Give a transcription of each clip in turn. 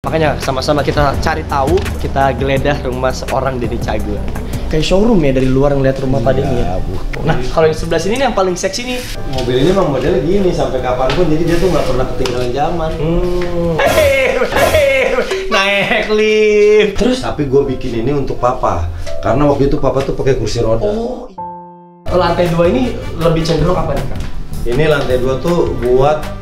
Makanya sama-sama kita cari tahu, kita geledah rumah seorang Denny Cagur. Kayak showroom ya dari luar ngeliat rumah Pak Denny ya. Nah, kalau yang sebelah sini nih yang paling seksi nih. Mobil ini emang modelnya gini sampai kapanpun, jadi dia tuh nggak pernah ketinggalan zaman. Naik lift. Terus tapi gue bikin ini untuk papa, karena waktu itu papa tuh pakai kursi roda. Oh, lantai 2 ini lebih cenderung apa nih Kak? Ini lantai 2 tuh buat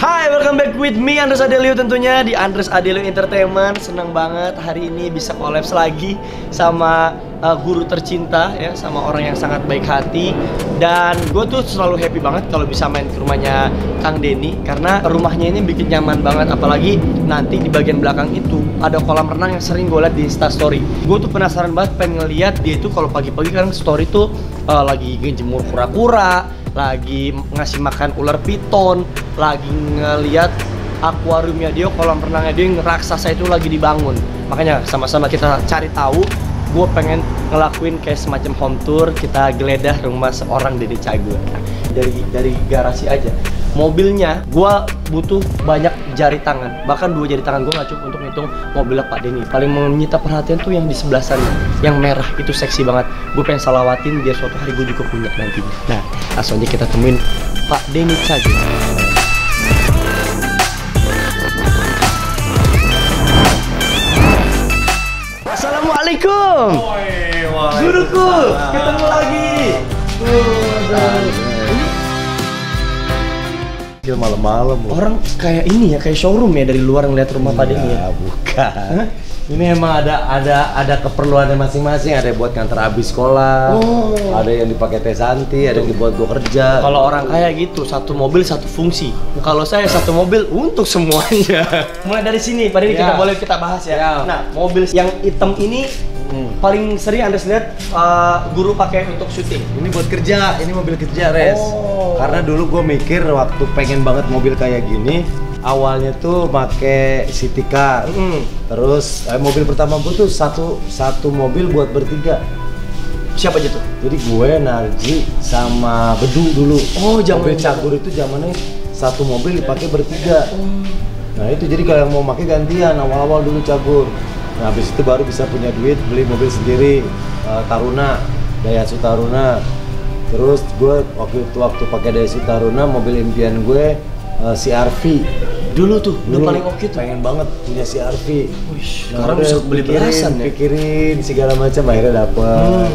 Hai, welcome back with me Andres Adelio tentunya di Andres Adelio Entertainment. Senang banget hari ini bisa collabs lagi sama guru tercinta ya, sama orang yang sangat baik hati. Dan gue tuh selalu happy banget kalau bisa main ke rumahnya Kang Denny, karena rumahnya ini bikin nyaman banget. Apalagi nanti di bagian belakang itu ada kolam renang yang sering gue liat di Instastory. Gue tuh penasaran banget pengen ngeliat dia itu kalau pagi-pagi kan story tuh lagi ngejemur kura-kura, lagi ngasih makan ular piton, lagi ngeliat akuariumnya dia, kolam renangnya dia yang raksasa itu lagi dibangun. Makanya sama-sama kita cari tahu. Gue pengen ngelakuin kayak semacam home tour, kita geledah rumah seorang Denny Cagur. Dari garasi aja, mobilnya gue butuh banyak jari tangan, bahkan 2 jari tangan gue nggak cukup untuk ngitung mobilnya Pak Denny. Paling menyita perhatian tuh yang di sebelah sana, yang merah itu seksi banget. Gue pengen salawatin biar suatu hari gue juga punya nantinya. Nah, langsung aja kita temuin Pak Denny Cagur. Assalamualaikum. Guruku, ketemu lagi. malam-malam. Orang kayak ini ya, kayak showroom ya dari luar ngeliat rumah Pak Denny ya. Bukan. Hah? Ini emang ada keperluannya masing-masing. Ada yang buat nganter abis sekolah, ada yang dipakai Teh Santi, ada yang dibuat gua kerja. Kalau orang kaya gitu, satu mobil satu fungsi. Kalau saya satu mobil untuk semuanya. Mulai dari sini, Pak Denny kita bahas ya. Nah, mobil yang hitam ini paling sering Anda lihat guru pakai untuk syuting. Ini buat kerja, ini mobil kerja, Res. Karena dulu gue mikir waktu pengen banget mobil kayak gini, awalnya tuh pakai city car. Terus mobil pertama gue tuh satu mobil buat bertiga. Siapa aja tuh? Jadi gue, Narji, sama Bedu dulu. Mobil Cagur itu zamannya satu mobil dipakai bertiga. Nah itu jadi kalau yang mau pakai gantian, awal-awal dulu Cagur. Nah habis itu baru bisa punya duit beli mobil sendiri, Taruna, Daihatsu Taruna. Terus gue waktu pakai Daihatsu Taruna, mobil impian gue CR-V. Dulu tuh, udah paling oke tuh. Pengen banget punya CR-V. Sekarang bisa beli belasan ya. Pikirin segala macam, akhirnya dapet.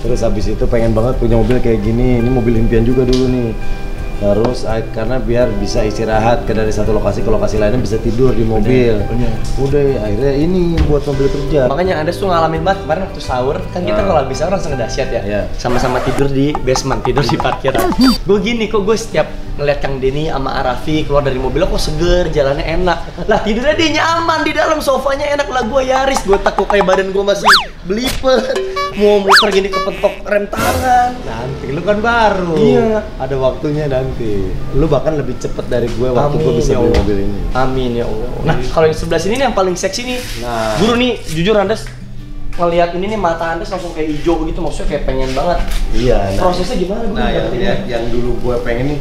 Terus habis itu pengen banget punya mobil kayak gini. Ini mobil impian juga dulu nih. Terus karena biar bisa istirahat dari satu lokasi ke lokasi lainnya, bisa tidur di mobil. Udah akhirnya ini buat mobil kerja. Makanya Anda tuh ngalamin banget kemarin waktu sahur kan kita kalau habis sahur langsung ngedahsyat ya. Sama-sama tidur di basement, tidur di parkiran. Gue gini kok, gue setiap ngeliat Kang Denny sama Arafi keluar dari mobilnya kok seger, jalannya enak. Lah tidurnya dia nyaman di dalam, sofanya enak. Lah gue Yaris, gue takut kayak badan gue masih belipet. Mau muter gini kepentok rem tangan. Nanti lu kan baru. Iya. Ada waktunya nanti. Lu bahkan lebih cepet dari gue waktu gue bisa beli mobil ini. Amin ya Allah. Nah kalau yang sebelah sini nih yang paling seksi nih. Nah. Guru nih, jujur Andes ngelihat ini nih mata Andes langsung kayak hijau begitu, maksudnya kayak pengen banget. Iya. Prosesnya gimana Guru? Nah yang dulu gue pengen nih,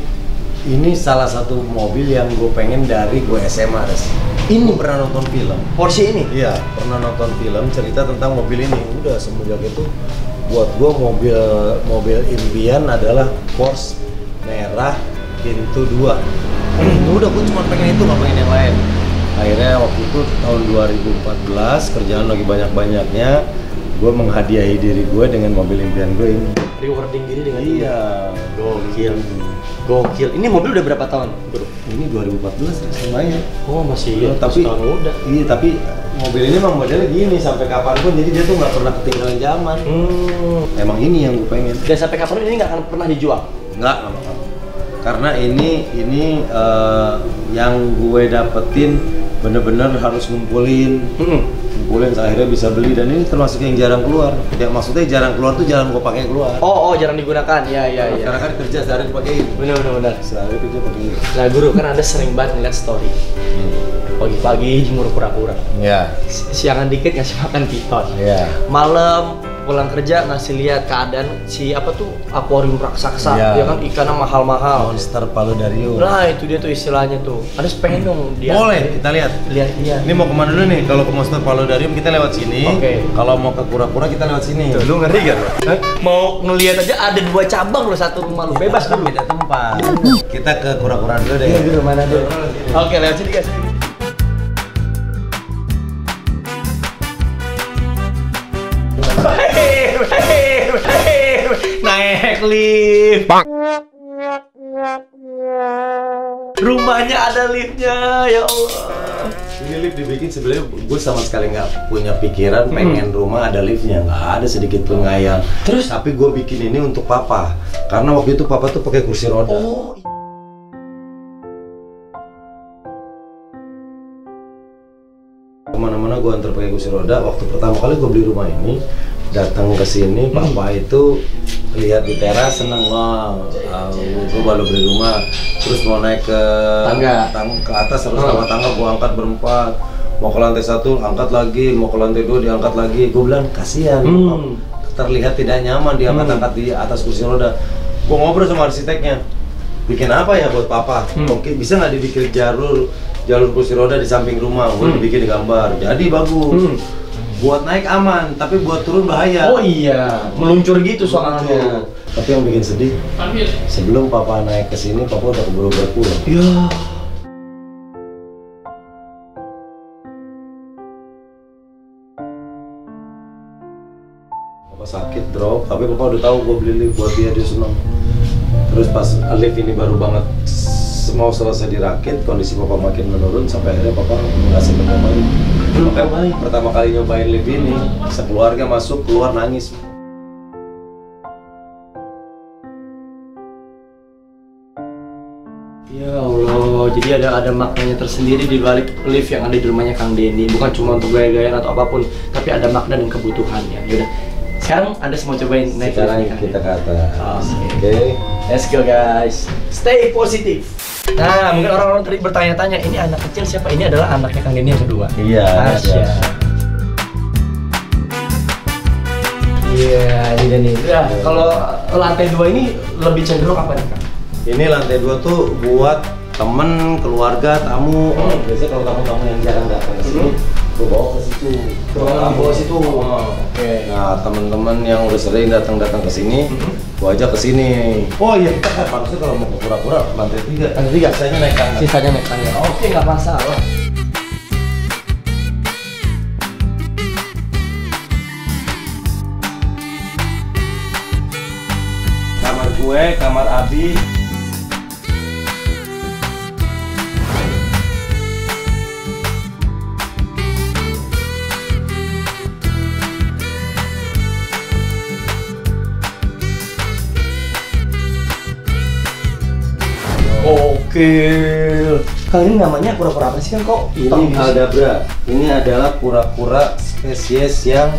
ini salah satu mobil yang gue pengen dari gue SMA, Res. Ini pernah nonton film Porsche ini? Iya, pernah nonton film cerita tentang mobil ini. Udah semenjak itu buat gue mobil impian adalah Porsche merah pintu 2. Udah gue cuma pengen itu, gak pengen yang lain. Akhirnya waktu itu tahun 2014 kerjaan lagi banyak-banyaknya, gue menghadiahi diri gue dengan mobil impian gue ini. Rewarding diri dengan Iya, gokil. Ini mobil udah berapa tahun, Bro? Ini 2014 lumayan. Oh masih tapi tahun muda. Iya, tapi mobil ini emang modelnya gini sampai kapanpun, jadi dia tuh nggak pernah ketinggalan zaman. Emang ini yang gue pengen. Dan sampai kapan ini nggak akan pernah dijual? Nggak bakal. Karena ini yang gue dapetin bener-bener harus ngumpulin. Akhirnya bisa beli, dan ini termasuk yang jarang keluar. Ya maksudnya jarang keluar tuh jarang gue pakai keluar. Oh jarang digunakan. Iya. Karena kan kerja sehari dipakai. Benar. Sehari kerja pakai. Nah Guru, kan Anda sering banget ngeliat story. Pagi-pagi jemur kura-kura. Iya. Siangan dikit ngasih makan piton. Iya. Malam pulang kerja ngasih lihat keadaan si apa tuh akuarium raksasa, Iya. ya kan ikannya mahal-mahal. Monster Paludarium. Nah itu dia tuh istilahnya tuh. Ada pengen dong dia. Boleh kita lihat. Lihat dia. Ini mau kemana dulu nih? Kalau ke Monster Paludarium kita lewat sini. Oke. Kalau mau ke kura-kura kita lewat sini. Tuh, lu ngeri gak? Mau ngelihat aja ada 2 cabang loh, satu rumah lu bebas dulu. Beda tempat. Kita ke kura-kura dulu deh. Iya gitu mana dulu. Oke lewat sini guys. Naik lift. Rumahnya ada liftnya, ya Allah. Ini lift dibikin sebenarnya gue sama sekali nggak punya pikiran pengen rumah ada liftnya, nggak ada sedikit pun ngayal. Terus? Tapi gue bikin ini untuk papa, karena waktu itu papa tuh pakai kursi roda. Oh. Kemana-mana gue antar pakai kursi roda. Waktu pertama kali gue beli rumah ini, datang ke sini, papa itu lihat di teras seneng, wah, gue baru beli rumah, terus mau naik ke Tangga. ke atas terus lewat tangga gue angkat berempat, mau ke lantai 1 angkat lagi, mau ke lantai 2 diangkat lagi. Gue bilang kasihan, terlihat tidak nyaman diangkat-angkat di atas kursi roda. Gue ngobrol sama arsiteknya, bikin apa ya buat papa? Oke, bisa nggak dibikin jalur kursi roda di samping rumah? Gue dibikin gambar, jadi bagus. Buat naik aman, tapi buat turun bahaya. Oh iya, meluncur gitu soalnya. Tapi yang bikin sedih, sebelum papa naik ke sini, papa udah keburu pulang. Ya. Papa sakit drop, tapi papa udah tahu gue beli lift buat dia seneng. Terus pas lift ini baru banget mau selesai dirakit, kondisi papa makin menurun sampai akhirnya papa nggak sempat nyobain. Pertama kali nyobain lift ini, sekeluarga masuk keluar nangis. Ya Allah, jadi ada maknanya tersendiri di balik lift yang ada di rumahnya Kang Denny. Bukan cuma untuk gaya-gayaan atau apapun, tapi ada makna dan kebutuhannya. Yaudah, sekarang Anda semua cobain naik Sekarang lift. kita ke atas. Oke. Let's go guys. Stay positive. Nah, mungkin orang-orang tadi bertanya-tanya, ini anak kecil siapa? Ini adalah anaknya Kang Denny yang kedua. Iya. Asya. Iya, ini dan ini. Ya, kalau lantai 2 ini lebih cenderung apa nih, Kang? Ini lantai 2 tuh buat temen, keluarga, tamu. Biasanya kalau tamu-tamu yang jarang datang ke sini, gue bawa ke situ. Bawa situ. Oke. Nah, teman-teman yang udah sering datang ke sini, gue ajak ke sini. Oh iya, kita kan harusnya kalau mau ke kura-kura lantai 3. Lantai 3? Sisanya naik tangga. Sisanya naik tangga. Oke, nggak masalah. Kamar gue, kamar Abi. Oke. Kang ini namanya kura-kura apa sih, kan kok? Ini Aldabra. Ini adalah kura-kura spesies yang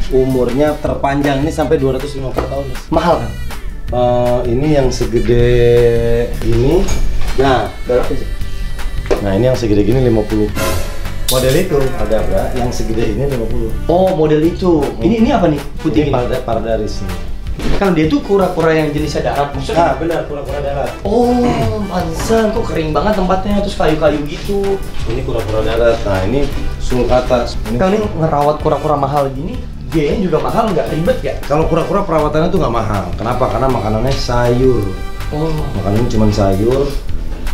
umurnya terpanjang. Ini sampai 250 tahun. Mahal kan? Ini yang segede ini. Nah, Berapa sih? nah ini yang segede gini 50. Model itu Aldabra yang segede ini 50. Oh, model itu. Ini apa nih? Putih Ini ini. Pardaris nih. Kan dia tuh kura-kura yang jenisnya darat maksudnya. Nah, benar kura-kura darat. Oh, pantesan kok kering banget tempatnya, terus kayu-kayu gitu. Ini kura-kura darat. Nah, ini sulcata. Kang ini ngerawat kura-kura mahal gini, biayanya juga mahal, nggak ribet ya? Kalau kura-kura perawatannya tuh nggak mahal. Kenapa? Karena makanannya sayur. Oh, Makanannya cuma sayur.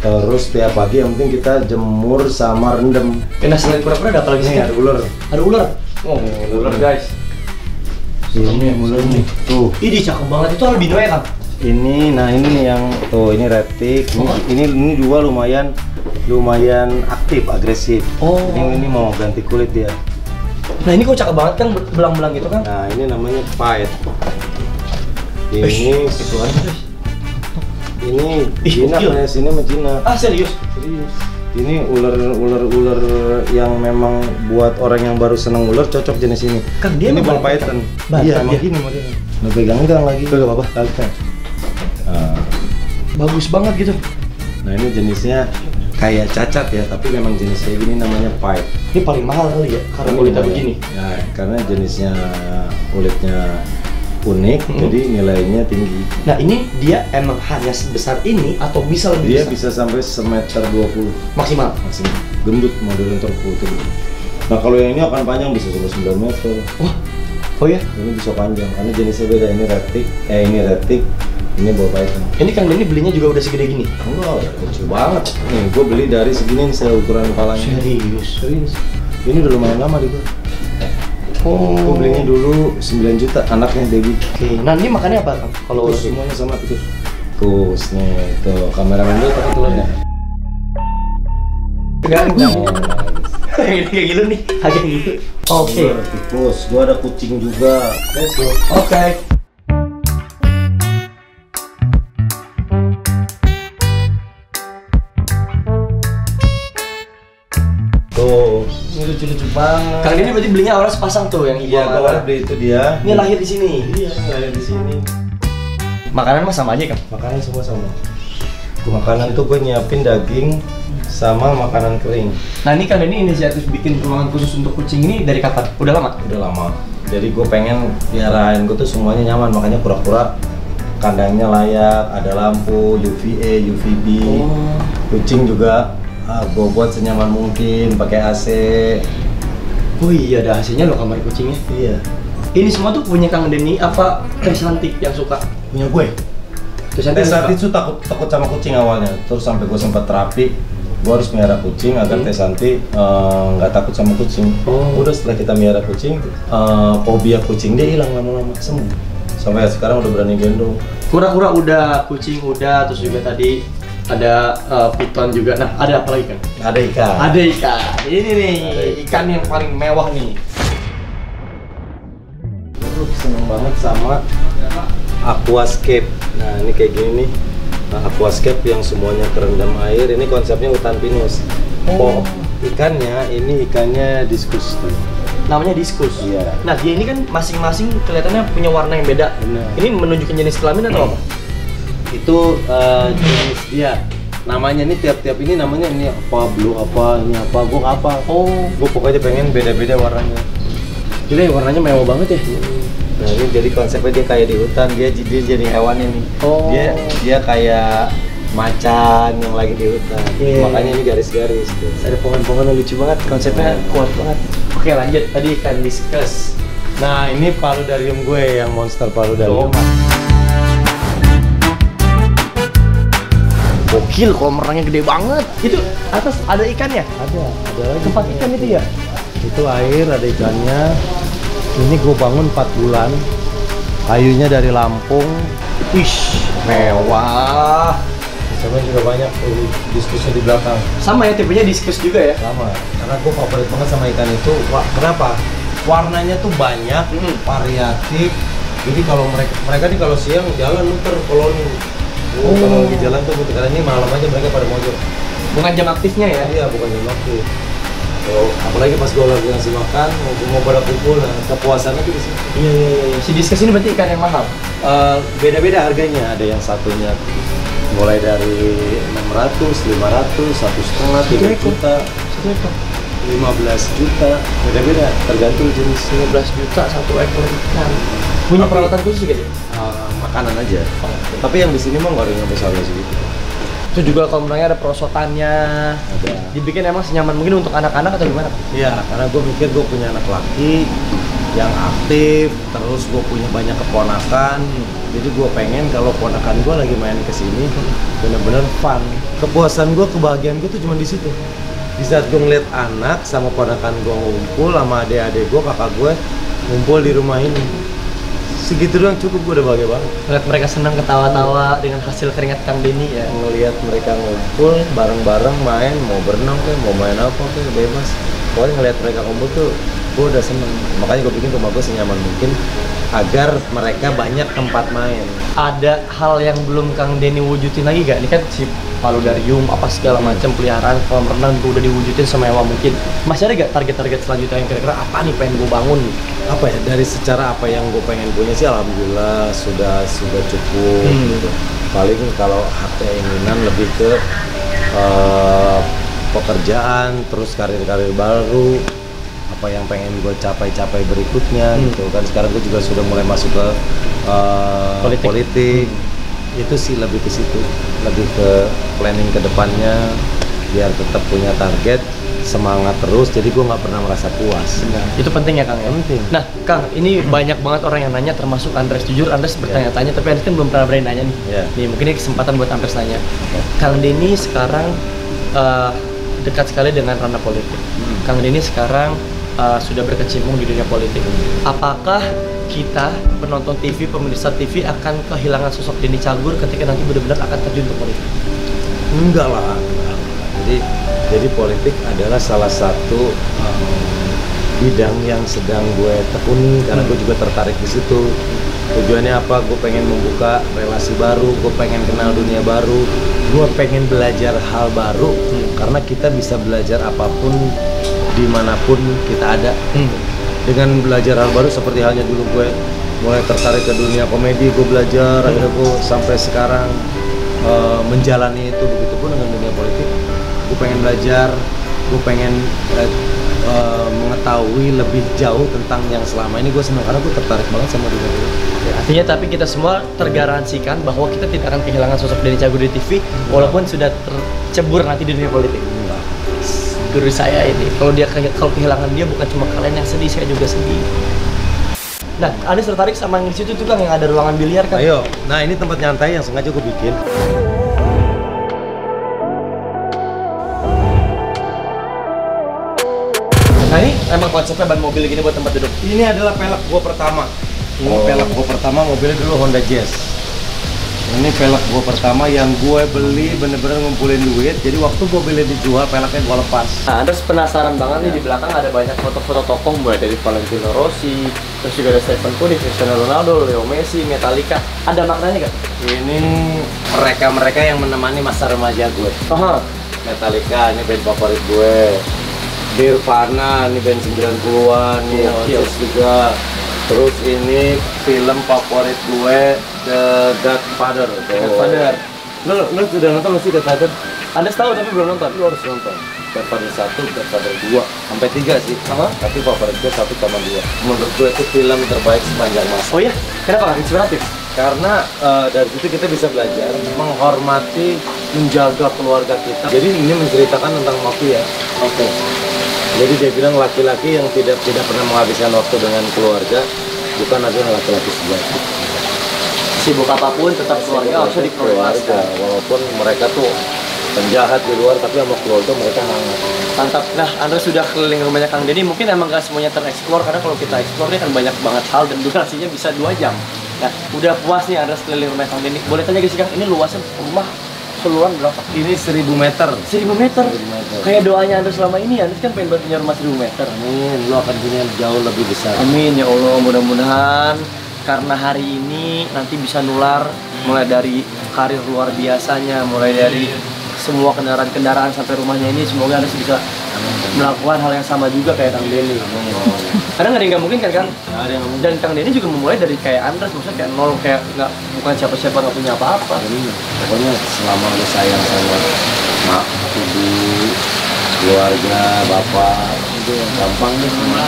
Terus tiap pagi yang penting kita jemur sama rendem. nah selain kura-kura ada apa lagi sih? Ini ada ular. Ada ular. Oh, ular guys. Ini ular nih. Tuh. Ini cakep banget, itu albino ya, Kang? Ini, nah ini yang tuh ini reptik. Ini dua lumayan aktif, agresif. Oh. Ini mau ganti kulit dia. Nah ini kok cakep banget kan, belang-belang gitu kan? Nah ini namanya pied. Ini Itu aja guys. ini Ih, Cina, gokil. kayak sini sama Cina. Ah serius? Serius. Ini ular yang memang buat orang yang baru seneng ular cocok jenis ini. Kang, dia ini emang ball python. Batak Iya, emang dia? gini modelnya. Nah, pegang lagi. Gak apa-apa. Nah, Bagus banget gitu. nah ini jenisnya kayak cacat ya, tapi memang jenis kayak gini namanya pipe. Ini paling mahal kali ya karena Ini kulitnya namanya. begini. Ya, karena jenisnya kulitnya unik, jadi nilainya tinggi. Nah ini dia emang hanya sebesar ini atau bisa lebih Dia besar? bisa sampai semeter 20 Maksimal. maksimal. Gendut model yang terputih. Nah kalau yang ini akan panjang bisa sampai 9 meter. Wah, oh ya? Ini bisa panjang karena jenisnya beda. Ini retik, ini retik, ini bawa python. Ini Kang Denny belinya juga udah segede gini? Enggak, kecil banget. Nih, gue beli dari segini nih, ukuran kepalanya. Serius? Ini udah lumayan lama di gue. Oh. Gue belinya dulu 9 juta, anaknya baby. Oke, nah ini makannya apa Kang? Kalau Terus semuanya sama tikus. Kus, nih, tuh kameramen dulu pakai telurnya. enggak. Ini kayak gitu nih, agak gitu. Oke. Tikus, gue ada kucing juga. Let's go. Oke. Tuh, ini lucu-lucu banget. Kang Denny berarti belinya awalnya sepasang tuh yang ibu Iya, sama gue anak. beli itu dia. Ini lahir di sini. Iya, lahir di sini. Makanan mah sama aja Kang. Makanan semua sama. Makanan tuh gue nyiapin daging sama makanan kering. Nah ini Kang Denny inisiatif bikin ruangan khusus untuk kucing ini dari kapan? Udah lama? Udah lama. Jadi gue pengen piarain gue tuh semuanya nyaman, makanya pura-pura kandangnya layak, ada lampu, UVA, UVB. Oh. Kucing juga gue buat senyaman mungkin, pakai AC. Oh iya ada AC-nya loh kamar kucingnya. Iya. Ini semua tuh punya Kang Denny apa Teh Santik yang suka? Punya gue. Teh Santik Saat suka? itu takut sama kucing awalnya, terus sampai gue sempat terapi. Gue harus melihara kucing agar Teh Santi nggak takut sama kucing. Oh. Udah setelah kita melihara kucing, fobia kucing dia hilang lama-lama, sembuh. Sampai sekarang udah berani gendong. Kura-kura udah, kucing udah, terus juga tadi ada piton juga. Nah, ada apa lagi Kang? Ada ikan. Ada ikan. Ini nih, Ada ikan yang paling mewah nih. Gue seneng banget sama aquascape. Nah ini kayak gini nih, aquascape yang semuanya kerendam air. Ini konsepnya hutan pinus. Oh. Ikannya ini ikannya diskus tuh. Namanya diskus. Iya. Nah, dia ini kan masing-masing kelihatannya punya warna yang beda. Benar. Ini menunjukkan jenis kelamin atau apa? Itu jenis dia. Namanya nih tiap-tiap ini namanya ini apa, blue apa, ini apa, gua apa. Oh, Gua pokoknya pengen beda-beda warnanya. gila ya warnanya mewah banget ya. Nah ini jadi konsepnya dia kayak di hutan, dia jadi hewan ini. Oh. Dia kayak macan yang lagi di hutan. Iya. Makanya ini garis-garis. Ada pohon-pohon yang lucu banget, konsepnya kuat banget. Oke, lanjut. Tadi ikan diskus. Nah ini paludarium gue yang monster paludarium. Gokil, kolam renangnya gede banget. Itu atas ada ikannya? Ada lagi. Tempat ikan itu ya? Itu air, ada ikannya. Ini gue bangun 4 bulan. Kayunya dari Lampung. Wish, mewah. Sama juga banyak diskusi di belakang. Sama ya, tipenya diskus juga ya? Sama, karena gue favorit banget sama ikan itu. Wah, kenapa? Warnanya tuh banyak, variatif. Jadi kalau mereka nih kalau siang jalan muter koloni. Kalau lagi jalan tuh muter, karena ini malam aja mereka pada mojok. Bukan jam aktifnya ya? Iya, bukan jam waktu. Kalau apalagi pas gue lagi ngasih makan, mau pada kumpul, nah kepuasannya tuh di situ. Iya. Si diskus ini berarti ikan yang mahal? Beda-beda harganya. Ada yang satunya mulai dari 600, 500, 1,5, 3 juta, 15 juta, beda-beda tergantung jenis. 15 juta satu ekor ikan. Punya perawatan khusus juga dia? Makanan aja. Tapi yang di sini mah nggak ada yang besar segitu. Itu juga kolam renangnya ada perosotannya. Ada. Dibikin emang senyaman mungkin untuk anak-anak atau gimana? Iya, karena gue mikir gue punya anak laki yang aktif, terus gue punya banyak keponakan. Jadi gue pengen kalau ponakan gue lagi main ke sini bener-bener fun. Kepuasan gue, kebahagiaan gue tuh cuma di situ. Di saat gue ngeliat anak sama ponakan gue ngumpul, sama adik-adik gue, kakak gue ngumpul di rumah ini. Segitu doang cukup, gue udah bahagia banget. Ngeliat mereka senang ketawa-tawa dengan hasil keringat Kang Denny ya. Ngeliat mereka ngumpul bareng-bareng main, mau berenang kayak, mau main apa kayak, bebas. Pokoknya ngeliat mereka ngumpul tuh gue udah seneng. Makanya gue bikin rumah gue senyaman mungkin agar mereka banyak tempat main. Ada hal yang belum Kang Denny wujudin lagi gak? Ini kan si paludarium apa segala macam peliharaan kolam renang tuh udah diwujudin semewah mungkin. Masih ada gak target-target selanjutnya yang kira-kira apa nih pengen gue bangun? Apa ya, dari secara apa yang gue pengen punya sih alhamdulillah sudah cukup gitu. Paling kalau hak keinginan lebih ke eh, pekerjaan, terus karir-karir baru, apa yang pengen gue capai berikutnya gitu kan. Sekarang gue juga sudah mulai masuk ke politik. Itu sih lebih ke situ, lebih ke planning ke depannya biar tetap punya target, semangat terus, jadi gue nggak pernah merasa puas. Itu penting ya Kang ya? Penting. Nah Kang, ini banyak banget orang yang nanya, termasuk Andres. Jujur Andres bertanya-tanya, tapi Andres kan belum pernah berani nanya nih. Nih mungkin ini kesempatan buat Andres nanya. Kang Denny sekarang dekat sekali dengan ranah politik. Kang Denny sekarang sudah berkecimpung di dunia politik. Apakah kita penonton TV, pemirsa TV akan kehilangan sosok Denny Cagur ketika nanti benar-benar akan terjun ke politik? Enggak lah. Jadi politik adalah salah satu bidang yang sedang gue tekuni karena gue juga tertarik di situ. Tujuannya apa? Gue pengen membuka relasi baru, gue pengen kenal dunia baru, gue pengen belajar hal baru karena kita bisa belajar apapun dimanapun kita ada. Dengan belajar hal baru seperti halnya dulu gue mulai tertarik ke dunia komedi, gue belajar, akhirnya gue sampai sekarang menjalani itu. Begitupun dengan dunia politik, gue pengen belajar, gue pengen mengetahui lebih jauh tentang yang selama ini gue senang karena gue tertarik banget sama dunia politik. Artinya tapi kita semua tergaransikan bahwa kita tidak akan kehilangan sosok Denny Cagur di TV walaupun sudah tercebur nanti di dunia politik. Guru saya ini, kalau kehilangan dia bukan cuma kalian yang sedih, saya juga sedih. Nah, Anda tertarik sama yang di situ tuh Kang, yang ada ruangan biliar kan? Ayo, nah ini tempat nyantai yang sengaja gue bikin. Nah ini emang konsepnya ban mobil gini buat tempat duduk. Ini adalah pelek gue pertama. Ini pelek gue pertama, mobilnya dulu Honda Jazz. Ini pelek gue pertama yang gue beli bener-bener ngumpulin duit. Jadi waktu mobilnya dijual, peleknya gue lepas. Nah, Anda penasaran banget nih, di belakang ada banyak foto-foto tokoh mulai dari Valentino Rossi, terus juga ada Stephen Curry, Cristiano Ronaldo, Leo Messi, Metallica. Ada maknanya gak? Ini mereka-mereka yang menemani masa remaja gue. Metallica, ini band favorit gue. Nirvana, ini band 90-an, nih Oasis juga. Terus ini film favorit gue, The Godfather. Godfather. Lu sudah nonton sih Godfather? Anda tahu tapi belum nonton? Lu harus nonton. Godfather 1, Godfather 2, sampai 3 sih. Tapi favorit gue 1 sama 2. Menurut gue itu film terbaik sepanjang masa. Oh iya? Kenapa? Inspiratif? Karena dari situ kita bisa belajar menghormati, menjaga keluarga kita. Jadi ini menceritakan tentang mafia. Jadi dia bilang laki-laki yang tidak pernah menghabiskan waktu dengan keluarga bukan adalah laki-laki sejati. Sibuk apapun tetap keluarga harusnya diprioritaskan. Walaupun mereka tuh penjahat di luar, tapi sama keluarga mereka hangat. Mantap. Nah, Anda sudah keliling rumahnya Kang Denny, mungkin emang gak semuanya tereksplor karena kalau kita eksplor ini kan banyak banget hal dan durasinya bisa 2 jam. Nah, udah puas nih Anda sekeliling rumah Kang Denny. Boleh tanya guys, Kang, ini luasnya rumah keseluruhan berapa? Ini 1000 meter. 1000 meter? Kayak doanya Anda selama ini, Anda kan pengen punya rumah 1000 meter. Amin, lu akan punya yang jauh lebih besar. Amin ya Allah, mudah-mudahan karena hari ini nanti bisa nular mulai dari karir luar biasanya, mulai dari semua kendaraan-kendaraan sampai rumahnya ini, semoga Anda bisa melakukan hal yang sama juga kayak Kang Denny. Karena nggak ada yang nggak mungkin kan? Dan Kang Denny juga memulai dari kayak Andres, maksudnya kayak nol, kayak nggak, bukan siapa-siapa, nggak punya apa-apa. Pokoknya selama lu sayang sama mak, ibu, keluarga, bapak, itu gampang deh semua.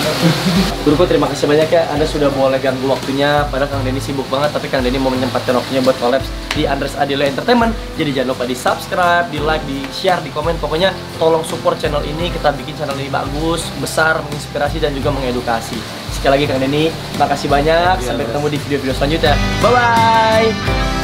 Guruku terima kasih banyak ya, Anda sudah boleh ganggu waktunya. Padahal Kang Denny sibuk banget, tapi Kang Denny mau menyempatkan waktunya buat collabs di Andres Adelo Entertainment. Jadi jangan lupa di subscribe, di like, di share, di komen. Pokoknya tolong support channel ini. Kita bikin channel ini bagus, besar, menginspirasi dan juga mengedukasi. Sekali lagi Kang Denny, makasih banyak. Sampai ketemu di video-video selanjutnya. Bye bye.